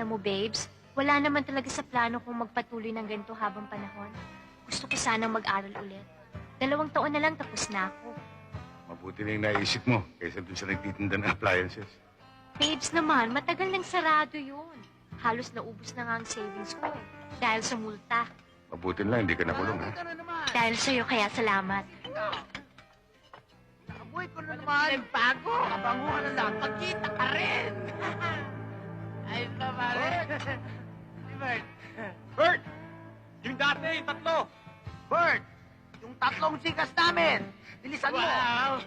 Alam mo, babes, wala naman talaga sa plano kong magpatuloy ng ganito habang panahon. Gusto ko sanang mag-aral ulit. 2 taon na lang tapos na ako. Mabuti na yung naisip mo kaysa dun sa nagtitinda ng appliances. Babes naman, matagal nang sarado yun. Halos naubos na nga ang savings ko eh. Dahil sa multa. Mabuti na lang, hindi ka nakulong, ha? Dahil sa'yo, kaya salamat. Nakabuhay ko na naman. Nagbago. Kabanguhan na lang. Pagkita ka rin. Ayos na, pare. Si Bert. Bert! Yung dati, yung tatlo! Bert! Yung 3 sikas namin. Bilisan mo. Wow!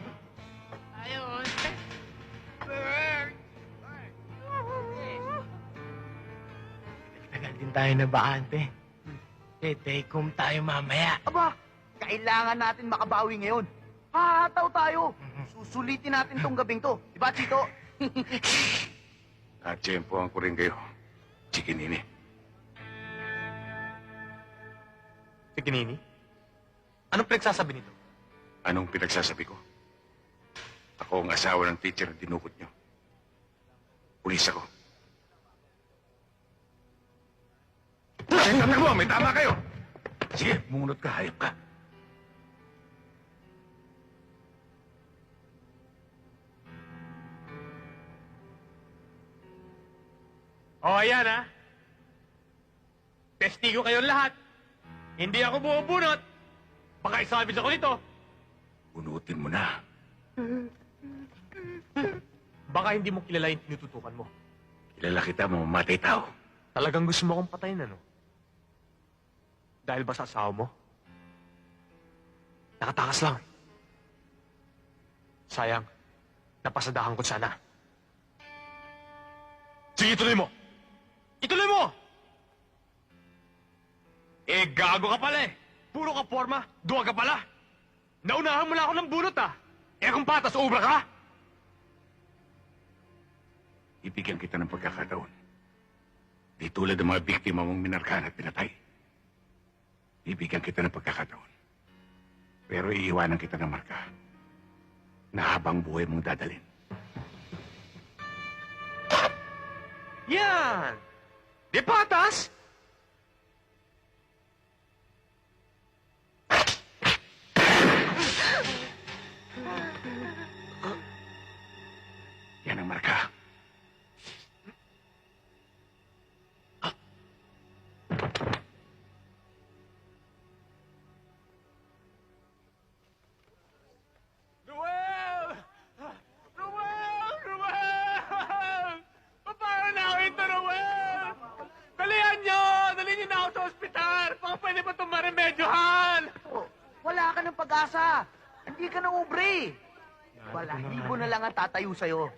Ayun. Bert! Tagal din tayo na bakante. Take home tayo mamaya. Aba, kailangan natin makabawi ngayon. Hahataw tayo. Susulitin natin tong gabing to. Diba, Chito? Natsyempohan ko rin kayo. Chikinini. Sige, Nini. Anong pinagsasabi nito? Anong pinagsasabi ko? Ako ang asawa ng teacher na dinukot nyo. Pulis ako. Tama mo! May tama kayo! Sige, bumunot ka. Hayop ka. O, ayan ha. Testigo kayong lahat. Hindi ako bumubunot. Baka isabis ako nito. Bunutin mo na. Baka hindi mo kilala yung tinututukan mo. Kilala kita, mamamatay tao. Talagang gusto mo akong patayin, ano? Dahil ba sa asawa mo? Nakatakas lang. Sayang, napasadahan ko sana. Sige, ituloy mo! Ituloy mo! Eh, gago ka pala eh. Puro ka forma, duwag ka pala. Naunahan mo na ako ng bunot ah. Eh kung patas, ubra ka? Ibigyan kita ng pagkakataon. Di tulad ng mga biktima mong minarkahan at pinatay. Ibigyan kita ng pagkakataon. Pero iiwanan kita ng marka na habang buhay mong dadalhin. Yan! Di patas? Yan ang marka. Ruel! Ruel! Ruel! Paano na ako ito, Ruel? Dalihan nyo! Dalihan nyo na ako sa ospital! Baka pwede ba itong maremedyohan? Oh, wala ka ng pag-asa. Hindi ka na ubre. Wala, libo na lang ang tatayo sa'yo.